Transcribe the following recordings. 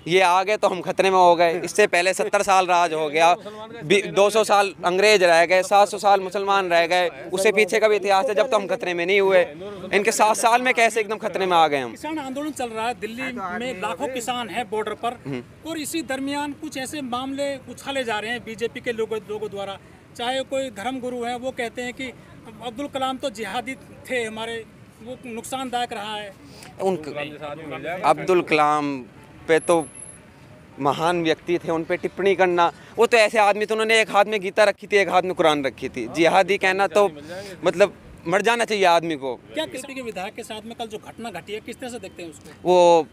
ये आ गए तो हम खतरे में हो गए। इससे पहले 70 साल राज हो गया, 200 साल अंग्रेज रह गए, 700 साल मुसलमान रह गए, उससे पीछे का भी इतिहास है, जब तो हम खतरे में नहीं हुए। इनके 7 साल में कैसे एकदम खतरे में आ गए हम। किसान आंदोलन चल रहा है दिल्ली में, लाखों किसान हैं बॉर्डर पर, और इसी दरमियान कुछ ऐसे मामले उछाले जा रहे हैं बीजेपी के लोगों द्वारा। चाहे कोई धर्म गुरु है, वो कहते हैं कि अब्दुल कलाम तो जिहादी थे हमारे, वो नुकसानदायक रहा है। अब्दुल कलाम पे तो महान व्यक्ति थे, उन पे टिप्पणी करना, वो तो ऐसे आदमी थे, उन्होंने एक हाथ में गीता रखी थी, एक हाथ में कुरान रखी थी। जिहादी कहना तो मतलब मर जाना चाहिए आदमी को। क्या किसी के विधायक के साथ में कल जो घटना घटी है, किस तरह से देखते हैं उसको? वो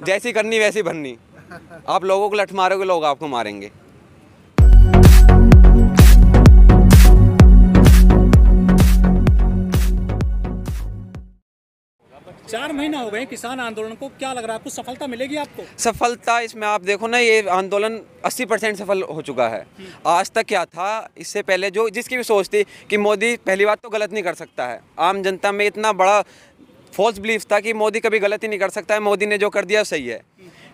जैसी करनी वैसी भरनी। आप लोगों को लठ मारोगे, लोग आपको मारेंगे। 4 महीना हो गए किसान आंदोलन को, क्या लग रहा है कुछ सफलता मिलेगी आपको? सफलता इसमें आप देखो ना, ये आंदोलन 80% सफल हो चुका है। आज तक क्या था, इससे पहले जो जिसकी भी सोच थी कि मोदी पहली बात तो गलत नहीं कर सकता है, आम जनता में इतना बड़ा फॉल्स बिलीफ था कि मोदी कभी गलत ही नहीं कर सकता है, मोदी ने जो कर दिया सही है।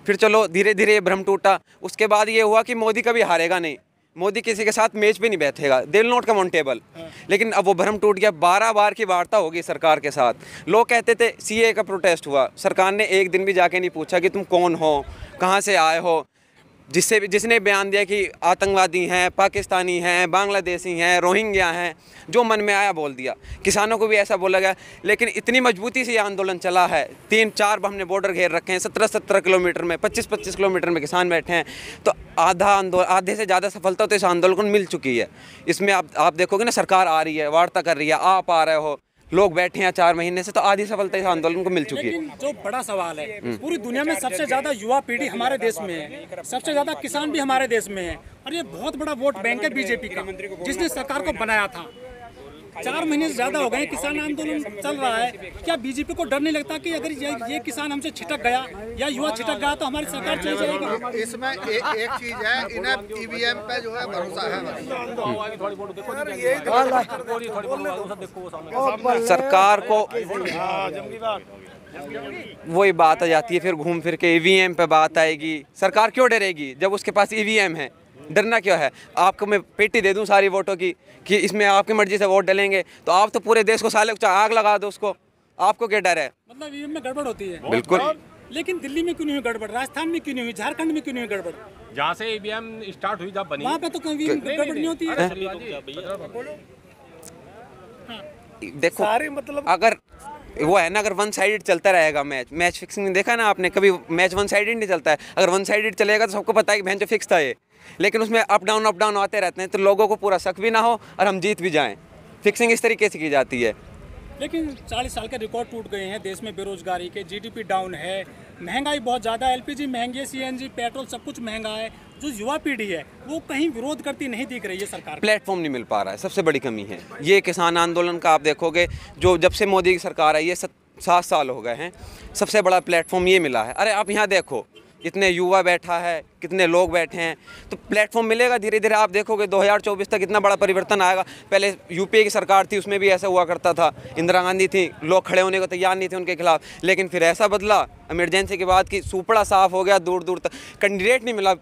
फिर चलो धीरे धीरे ये भ्रम टूटा। उसके बाद ये हुआ कि मोदी कभी हारेगा नहीं, मोदी किसी के साथ मेज पे नहीं बैठेगा, they will not come on table. लेकिन अब वो भ्रम टूट गया। 12 बार की वार्ता होगी सरकार के साथ। लोग कहते थे सीए का प्रोटेस्ट हुआ, सरकार ने एक दिन भी जाके नहीं पूछा कि तुम कौन हो, कहाँ से आए हो। जिसने बयान दिया कि आतंकवादी हैं, पाकिस्तानी हैं, बांग्लादेशी हैं, रोहिंग्या हैं, जो मन में आया बोल दिया। किसानों को भी ऐसा बोला गया। लेकिन इतनी मजबूती से ये आंदोलन चला है, 3-4 हमने बॉर्डर घेर रखे हैं, 17-17 किलोमीटर में, 25-25 किलोमीटर में किसान बैठे हैं। तो आधे से ज़्यादा सफलता तो इस आंदोलन को मिल चुकी है। इसमें आप देखोगे ना, सरकार आ रही है, वार्ता कर रही है, आप आ रहे हो, लोग बैठे हैं 4 महीने से, तो आधी सफलता इस आंदोलन को मिल चुकी है। लेकिन जो बड़ा सवाल है, पूरी दुनिया में सबसे ज्यादा युवा पीढ़ी हमारे देश में है, सबसे ज्यादा किसान भी हमारे देश में है, और ये बहुत बड़ा वोट बैंक है बीजेपी का, जिसने सरकार को बनाया था। 4 महीने से ज्यादा हो गए किसान आंदोलन चल रहा है। क्या बीजेपी को डर नहीं लगता कि अगर ये किसान हमसे छिटक गया या युवा छिटक गया तो हमारी सरकार चल जाएगी? इसमें एक चीज है, इन्हें ईवीएम पे जो है भरोसा है। सरकार को वही बात आ जाती है, फिर घूम फिर के ईवीएम पे बात आएगी। सरकार क्यों डरेगी जब उसके पास ईवीएम है? डरना क्यों है? आपको मैं पेटी दे दूं सारी वोटों की कि इसमें आपकी मर्जी से वोट डालेंगे, तो आप तो पूरे देश को साले आग लगा दो उसको। आपको क्या डर है? मतलब ईवीएम में गड़बड़ होती है। बिल्कुल। लेकिन दिल्ली में क्यों नहीं हुई गड़बड़, राजस्थान में क्यों नहीं हुई, झारखंड में क्यों नहीं हुई गड़बड़? जहाँ से ईवीएम स्टार्ट हुई, जब बनी, वहाँ पे तो कभी गड़बड़ नहीं होती है। देखो अगर वो है ना, अगर वन साइडेड चलता रहेगा मैच फिक्सिंग नहीं देखा ना आपने कभी? मैच वन साइडेड नहीं चलता है। अगर वन साइडेड चलेगा तो सबको पता है कि भैंस जो फिक्स था ये, लेकिन उसमें अप डाउन आते रहते हैं, तो लोगों को पूरा शक भी ना हो और हम जीत भी जाएं। फिक्सिंग इस तरीके से की जाती है। लेकिन 40 साल के रिकॉर्ड टूट गए हैं देश में, बेरोजगारी के, जीडीपी डाउन है, महंगाई बहुत ज़्यादा, एलपीजी महंगी है, सीएनजी पेट्रोल सब कुछ महंगा है। जो युवा पीढ़ी है वो कहीं विरोध करती नहीं दिख रही है सरकार। प्लेटफॉर्म नहीं मिल पा रहा है, सबसे बड़ी कमी है ये। किसान आंदोलन का आप देखोगे, जो जब से मोदी की सरकार आई है, 7 साल हो गए हैं, सबसे बड़ा प्लेटफॉर्म ये मिला है। अरे आप यहाँ देखो, इतने युवा बैठा है, कितने लोग बैठे हैं, तो प्लेटफॉर्म मिलेगा धीरे धीरे। आप देखोगे 2024 तक इतना बड़ा परिवर्तन आएगा। पहले यूपीए की सरकार थी, उसमें भी ऐसा हुआ करता था, इंदिरा गांधी थी, लोग खड़े होने को तैयार नहीं थे उनके खिलाफ। लेकिन फिर ऐसा बदला इमरजेंसी के बाद कि सुपड़ा साफ हो गया, दूर दूर तक कैंडिडेट नहीं मिला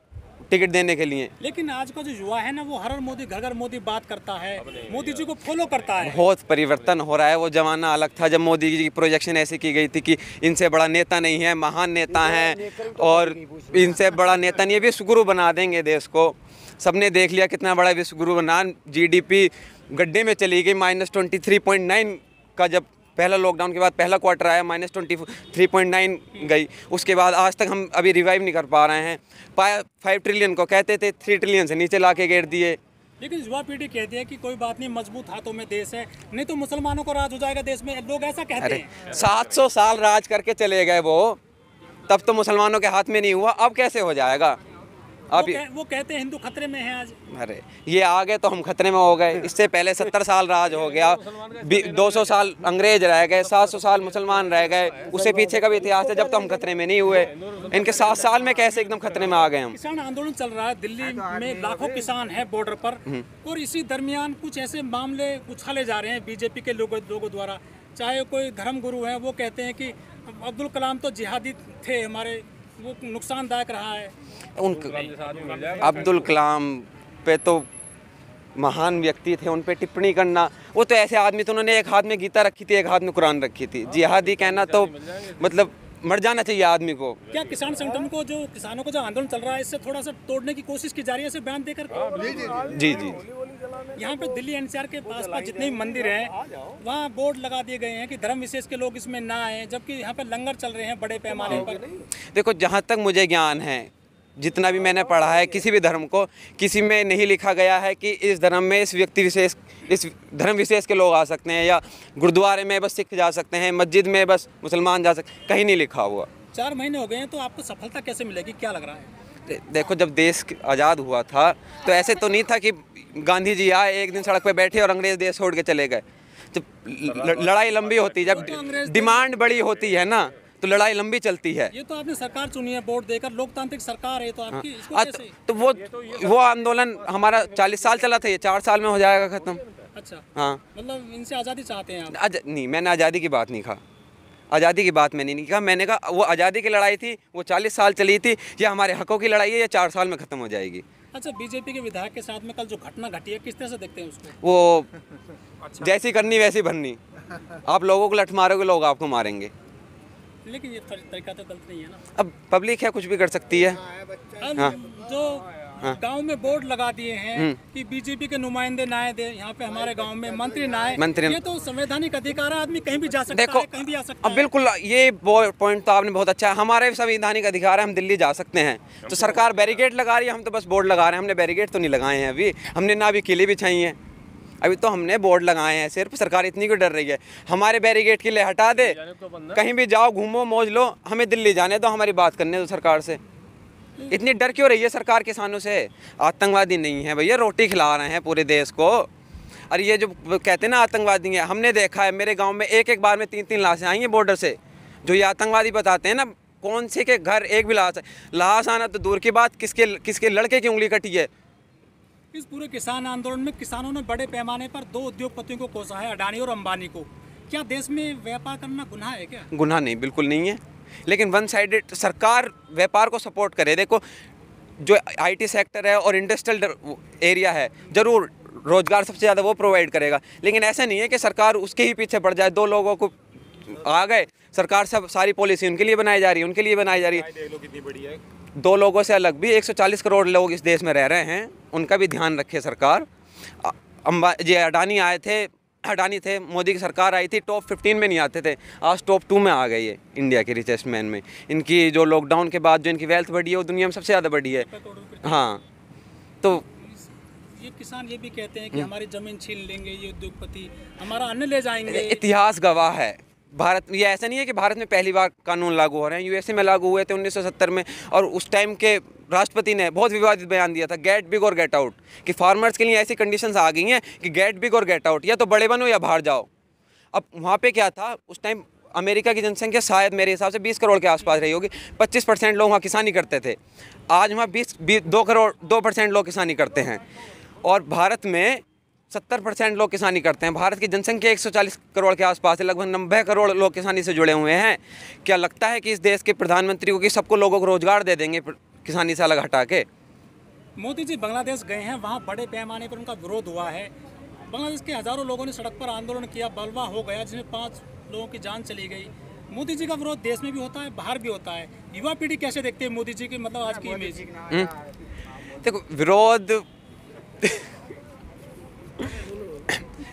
टिकट देने के लिए। लेकिन आज का जो युवा है ना, वो हर मोदी घर घर मोदी बात करता है, मोदी जी को फॉलो करता है। बहुत परिवर्तन हो रहा है। वो जमाना अलग था जब मोदी जी की प्रोजेक्शन ऐसी की गई थी कि इनसे बड़ा नेता नहीं है, महान नेता हैं, और इनसे बड़ा नेता नहीं है, विश्वगुरु बना देंगे देश को। सबने देख लिया कितना बड़ा विश्वगुरु बना। जीडीपी गड्ढे में चली गई, -23.9 का जब पहला लॉकडाउन के बाद पहला क्वार्टर आया, -23.9 गई। उसके बाद आज तक हम अभी रिवाइव नहीं कर पा रहे हैं। 5 ट्रिलियन को कहते थे, 3 ट्रिलियन से नीचे ला के गिर दिए। लेकिन युवा पीढ़ी कहती है कि कोई बात नहीं, मजबूत हाथों में देश है, नहीं तो मुसलमानों को राज हो जाएगा देश में, लोग ऐसा कहते हैं। 700 साल राज करके चले गए वो, तब तो मुसलमानों के हाथ में नहीं हुआ, अब कैसे हो जाएगा? वो कहते हैं हिंदू खतरे में है आज। अरे ये आ गए तो हम खतरे में हो गए। इससे पहले 70 साल राज हो गया, 200 साल अंग्रेज रह गए, 700 साल मुसलमान रह गए, उससे पीछे का भी इतिहास है, जब तो हम खतरे में नहीं हुए। इनके 7 साल में कैसे एकदम खतरे में आ गए हम। किसान आंदोलन चल रहा है दिल्ली में, लाखों किसान हैं बॉर्डर पर, और इसी दरमियान कुछ ऐसे मामले उछाले जा रहे हैं बीजेपी के लोगों द्वारा। चाहे कोई धर्म गुरु है, वो कहते हैं कि अब्दुल कलाम तो जिहादी थे हमारे, वो नुकसानदायक रहा है। उन अब्दुल कलाम पे तो महान व्यक्ति थे, उन पे टिप्पणी करना, वो तो ऐसे आदमी थे, उन्होंने एक हाथ में गीता रखी थी, एक हाथ में कुरान रखी थी। जिहादी कहना तो मतलब मर जाना चाहिए आदमी को। क्या किसान संगठन को, जो किसानों का जो आंदोलन चल रहा है, इससे थोड़ा सा तोड़ने की कोशिश की जा रही है, इसे बयान देकर? जी जी। यहाँ पे दिल्ली एनसीआर के पास जितने भी मंदिर हैं वहाँ बोर्ड लगा दिए गए हैं कि धर्म विशेष के लोग इसमें ना आए, जबकि यहाँ पे लंगर चल रहे हैं बड़े पैमाने पर। देखो, जहाँ तक मुझे ज्ञान है, जितना भी मैंने पढ़ा है, किसी भी धर्म को किसी में नहीं लिखा गया है कि इस धर्म में इस व्यक्ति विशेष, इस धर्म विशेष के लोग आ सकते हैं, या गुरुद्वारे में बस सिख जा सकते हैं, मस्जिद में बस मुसलमान जा सकते हैं, कहीं नहीं लिखा हुआ। 4 महीने हो गए हैं, तो आपको सफलता कैसे मिलेगी, क्या लग रहा है? देखो, जब देश आज़ाद हुआ था तो ऐसे तो नहीं था कि गांधी जी आए, एक दिन सड़क पे बैठे और अंग्रेज देश छोड़ के चले गए। जब लड़ाई लंबी होती है, जब डिमांड बड़ी होती है ना, तो लड़ाई लंबी चलती है। ये तो आपने सरकार चुनी है वोट देकर, लोकतांत्रिक सरकार है, तो आपकी इसको कैसे? तो वो आंदोलन हमारा 40 साल चला था, ये 4 साल में हो जाएगा खत्म। अच्छा, हाँ, मतलब इनसे आज़ादी चाहते हैं आप? नहीं, मैंने आज़ादी की बात नहीं कहा, आज़ादी की बात मैंने नहीं कहा। मैंने कहा वो आज़ादी की लड़ाई थी, वो 40 साल चली थी, या हमारे हकों की लड़ाई है, या 4 साल में ख़त्म हो जाएगी। अच्छा, बीजेपी के विधायक के साथ में कल जो घटना घटी है, किस तरह से देखते हैं उसको? वो जैसी करनी वैसी भरनी, आप लोगों को लठ मारोगे, लोग आपको मारेंगे। लेकिन ये तरीका तो गलत नहीं है ना। अब पब्लिक है, कुछ भी कर सकती है। अब जो गांव में बोर्ड लगा दिए हैं कि बीजेपी के नुमाइंदे ना आए, यहाँ पे हमारे गांव में मंत्री ना आए, ये तो संवैधानिक अधिकार है, आदमी कहीं भी जा सकता है, कहीं भी आ सकता है। बिल्कुल, ये पॉइंट तो आपने बहुत अच्छा है। हमारे संवैधानिक अधिकार है, हम दिल्ली जा सकते हैं। तो सरकार बैरिकेड लगा रही है, हम तो बस बोर्ड लगा रहे हैं। हमने बैरिकेड तो नहीं लगाए हैं अभी, हमने ना अभी किले बिछाई हैं, अभी तो हमने बोर्ड लगाए हैं सिर्फ। सरकार इतनी क्यों डर रही है? हमारे बैरिकेड किले हटा दे, कहीं भी जाओ, घूमो, मौज लो, हमें दिल्ली जाने दो, हमारी बात करने दो सरकार से। इतनी डर क्यों रही है सरकार किसानों से? आतंकवादी नहीं है भैया, रोटी खिला रहे हैं पूरे देश को। और ये जो कहते हैं ना आतंकवादी है, हमने देखा है मेरे गांव में एक बार में 3 लाशें आई हैं बॉर्डर से। जो ये आतंकवादी बताते हैं ना, कौन से के घर एक भी लाश आना तो दूर की बात, किसके लड़के की उंगली कटी है। इस पूरे किसान आंदोलन में किसानों ने बड़े पैमाने पर 2 उद्योगपतियों को कोसा है, अडानी और अंबानी को। क्या देश में व्यापार करना गुनाह है क्या? गुनाह नहीं, बिल्कुल नहीं है, लेकिन वन साइडेड सरकार व्यापार को सपोर्ट करे। देखो, जो आईटी सेक्टर है और इंडस्ट्रियल एरिया है, ज़रूर रोजगार सबसे ज़्यादा वो प्रोवाइड करेगा, लेकिन ऐसा नहीं है कि सरकार उसके ही पीछे पड़ जाए। 2 लोगों को आ गए, सरकार सब सारी पॉलिसी उनके लिए बनाई जा रही है, उनके लिए बनाई जा रही है। 2 लोगों से अलग भी 140 करोड़ लोग इस देश में रह रहे हैं, उनका भी ध्यान रखे सरकार। अडानी आए थे, अडानी थे, मोदी की सरकार आई थी, टॉप 15 में नहीं आते थे, आज टॉप 2 में आ गए ये, इंडिया के रिचेस्ट मैन में। इनकी जो लॉकडाउन के बाद जो इनकी वेल्थ बढ़ी है, वो दुनिया में सबसे ज़्यादा बढ़ी है। हाँ, तो ये किसान ये भी कहते हैं कि हमारी ज़मीन छीन लेंगे ये उद्योगपति, हमारा अन्न ले जाएंगे। इतिहास गवाह है, भारत, ये ऐसा नहीं है कि भारत में पहली बार कानून लागू हो रहे हैं। यूएसए में लागू हुए थे 1970 में, और उस टाइम के राष्ट्रपति ने बहुत विवादित बयान दिया था, गेट बिग और गेट आउट, कि फार्मर्स के लिए ऐसी कंडीशंस आ गई हैं कि गेट बिग और गेट आउट, या तो बड़े बनो या बाहर जाओ। अब वहाँ पे क्या था उस टाइम, अमेरिका की जनसंख्या शायद मेरे हिसाब से 20 करोड़ के आसपास रही होगी, 25% लोग वहाँ किसानी करते थे। आज वहाँ 2% लोग किसानी करते हैं, और भारत में 70% लोग किसानी करते हैं। भारत की जनसंख्या 140 करोड़ के आसपास है, लगभग 90 करोड़ लोग किसानी से जुड़े हुए हैं। क्या लगता है कि इस देश के प्रधानमंत्री को कि सबको लोगों को रोजगार दे देंगे किसानी से अलग हटा के? मोदी जी बांग्लादेश गए हैं, वहाँ बड़े पैमाने पर उनका विरोध हुआ है। बांग्लादेश के हज़ारों लोगों ने सड़क पर आंदोलन किया, बलवा हो गया, जिसमें 5 लोगों की जान चली गई। मोदी जी का विरोध देश में भी होता है, बाहर भी होता है। युवा पीढ़ी कैसे देखती है मोदी जी की, मतलब आज की इमेज? देखो, विरोध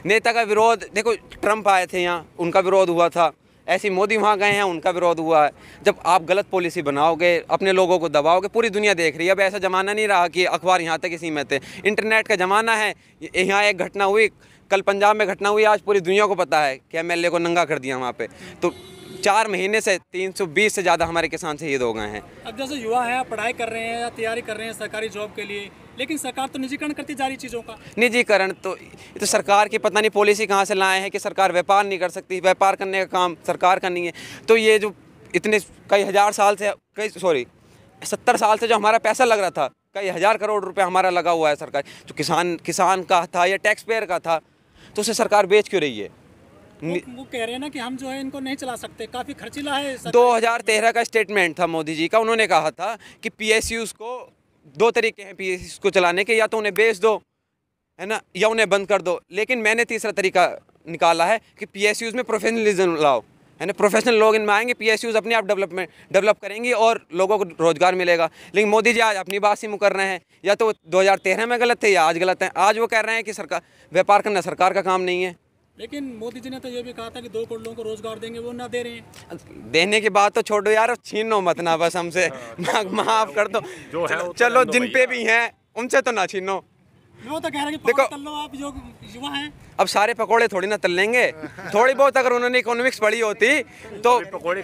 नेता का विरोध, देखो ट्रम्प आए थे यहाँ, उनका विरोध हुआ था, ऐसे मोदी वहाँ गए हैं, उनका विरोध हुआ है। जब आप गलत पॉलिसी बनाओगे, अपने लोगों को दबाओगे, पूरी दुनिया देख रही है। अब ऐसा ज़माना नहीं रहा कि अखबार यहाँ तक ही सीमित है, इंटरनेट का ज़माना है। यहाँ एक घटना हुई, कल पंजाब में घटना हुई, आज पूरी दुनिया को पता है कि एमएलए को नंगा कर दिया वहाँ पे। तो 4 महीने से 320 से ज़्यादा हमारे किसान शहीद हो गए हैं। अब जैसे युवा है, पढ़ाई कर रहे हैं या तैयारी कर रहे हैं सरकारी जॉब के लिए, लेकिन सरकार तो निजीकरण करती जा रही चीज़ों का। निजीकरण तो, ये तो सरकार की पता नहीं पॉलिसी कहाँ से लाए हैं कि सरकार व्यापार नहीं कर सकती, व्यापार करने का काम सरकार का नहीं है। तो ये जो इतने कई 70 साल से जो हमारा पैसा लग रहा था, कई 1000 करोड़ रुपए हमारा लगा हुआ है सरकार, जो किसान का था या टैक्स पेयर का था, तो उसे सरकार बेच क्यों रही है? वो कह रहे हैं ना कि हम जो है इनको नहीं चला सकते, काफी खर्चीला है। 2013 का स्टेटमेंट था मोदी जी का, उन्होंने कहा था कि पीएसयूज को दो तरीके हैं पीएसयूज को चलाने के, या तो उन्हें बेच दो, है ना, या उन्हें बंद कर दो। लेकिन मैंने तीसरा तरीका निकाला है कि पीएसयूज में प्रोफेशनलिज्म लाओ, है ना, प्रोफेशनल लोग इनमें आएंगे, पीएसयूज अपने आप डेवलप करेंगी और लोगों को रोजगार मिलेगा। लेकिन मोदी जी आज अपनी बात से मुकर रहे हैं, या तो 2013 में गलत थे या आज गलत हैं। आज वो कह रहे हैं कि सरकार व्यापार करना सरकार का काम नहीं है। लेकिन मोदी जी ने तो ये भी कहा था कि 2 करोड़ लोगों को रोजगार देंगे, वो ना दे रहे हैं। देने की बात तो छोड़ो यार, छीनो मत ना बस हमसे, माफ कर दो। जो है वो तो चलो दो जिन पे भैया। भी हैं उनसे तो ना छीनो। मैं तो कह रहा कि देखो, तल लो आप, जो युवा हैं। अब सारे पकोड़े थोड़ी ना तल लेंगे, थोड़ी बहुत अगर उन्होंने इकोनॉमिक्स पढ़ी होती तो,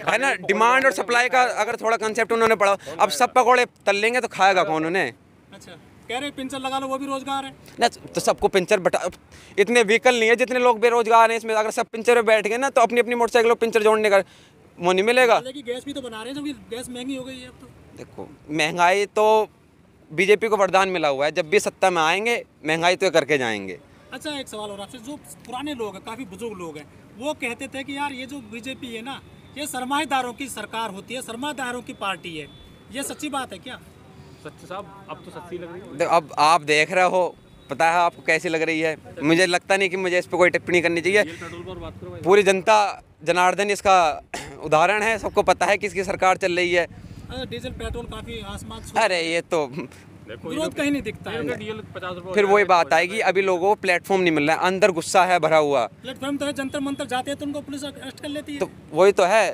है ना, डिमांड और सप्लाई का अगर थोड़ा कंसेप्ट उन्होंने पढ़ा। अब सब पकोड़े तल लेंगे तो खाएगा कौन उन्हें? अच्छा, कह रहे पिंचर लगा लो, वो भी रोजगार है ना। तो सबको पिंचर बटा, इतने व्हीकल नहीं है जितने लोग बेरोजगार हैं इसमें। अगर सब पिंचर में बैठ गए ना तो अपनी अपनी मोटरसाइकिल पिंचर जोड़ने का वो नहीं मिलेगा। कि गैस भी तो बना रहे हैं, जबकि गैस महंगी हो गई है अब तो। देखो, महंगाई तो बीजेपी को वरदान मिला हुआ है, जब भी सत्ता में आएंगे महंगाई तो करके जाएंगे। अच्छा, एक सवाल और आपसे, जो पुराने लोग हैं, काफी बुजुर्ग लोग हैं, वो कहते थे कि यार ये जो बीजेपी है ना, ये सरमाएदारों की सरकार होती है, सरमाएदारों की पार्टी है। ये सच्ची बात है क्या? सच्ची साहब, अब तो सच्ची लग रही है। अब आप देख रहे हो, पता है आपको कैसी लग रही है। मुझे लगता नहीं कि मुझे इस पर कोई टिप्पणी करनी चाहिए। पेट्रोल पर बात करो भाई। पूरी जनता जनार्दन इसका उदाहरण है, सबको पता है किसकी सरकार चल रही है। डीजल पेट्रोल काफी आसमान छू, अरे ये तो देखो विरोध कहीं नहीं दिखता है। डीजल 50 रुपये फिर वही बात आएगी, अभी लोगों को प्लेटफॉर्म नहीं मिल रहा है, अंदर गुस्सा है भरा हुआ। प्लेटफॉर्म तो है, जंतर मंतर जाते हैं तो उनको पुलिस अरेस्ट कर लेती है। तो वही तो है,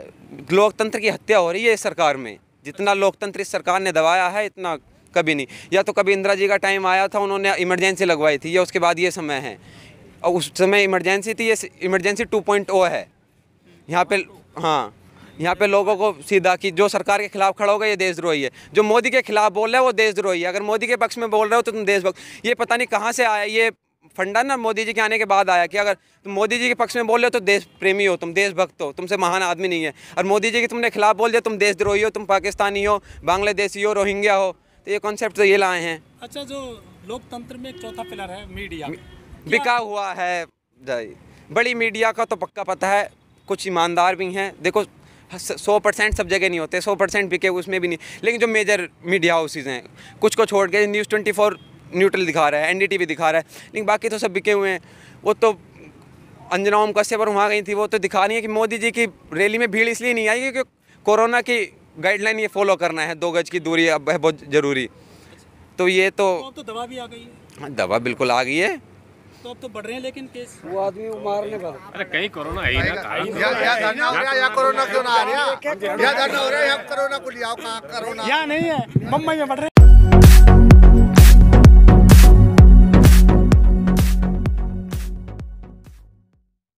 लोकतंत्र की हत्या हो रही है इस सरकार में। जितना लोकतंत्र इस सरकार ने दबाया है इतना कभी नहीं। या तो कभी इंदिरा जी का टाइम आया था, उन्होंने इमरजेंसी लगवाई थी, या उसके बाद ये समय है, और उस समय इमरजेंसी थी, ये इमरजेंसी 2.0 है यहाँ पे। हाँ, यहाँ पे लोगों को सीधा कि जो सरकार के खिलाफ खड़ा होगा ये देशद्रोही है, जो मोदी के खिलाफ बोल रहा है वो देशद्रोही है, अगर मोदी के पक्ष में बोल रहे हो तो तुम देशभक्त। ये पता नहीं कहाँ से आया ये फंडा ना, मोदी जी के आने के बाद आया कि अगर तुम मोदी जी के पक्ष में बोल रहे हो तो देश प्रेमी हो, तुम देशभक्त हो, तुमसे महान आदमी नहीं है। और मोदी जी के तुमने खिलाफ बोल दिया तुम देशद्रोही हो, तुम पाकिस्तानी हो, बांग्लादेशी हो, रोहिंग्या हो। तो ये कॉन्सेप्ट तो ये लाए हैं। अच्छा, जो लोकतंत्र में एक चौथा पिलर है मीडिया, बिका हुआ है। बड़ी मीडिया का तो पक्का पता है, कुछ ईमानदार भी हैं। देखो 100% सब जगह नहीं होते, 100% बिके उसमें भी नहीं। लेकिन जो मेजर मीडिया हाउसेज हैं, कुछ को छोड़ के न्यूज़ 24 न्यूट्रल दिखा रहा है, एनडीटीवी दिखा रहा है, लेकिन बाकी तो सब बिके हुए हैं। वो तो अंजना ओम कश्यप पर वहाँ गई थी, वो तो दिखा रही है कि मोदी जी की रैली में भीड़ इसलिए नहीं आई क्योंकि कोरोना की गाइडलाइन ये फॉलो करना है, 2 गज की दूरी अब है बहुत ज़रूरी। तो ये तो अब तो दवा भी आ गई है। हाँ, दवा बिल्कुल आ गई है। तो अब तो बढ़ रहे हैं लेकिन केस। वो आदमी मारने का अरे कहीं कोरोना है ही ना, कहीं या धरना हो रहा है, या कोरोना क्यों ना आ रहा है? या धरना हो रहा है, या कोरोना को लियाओ, कहाँ कोरोना? यहाँ नहीं है, मुंबई में बढ़ रहे हैं।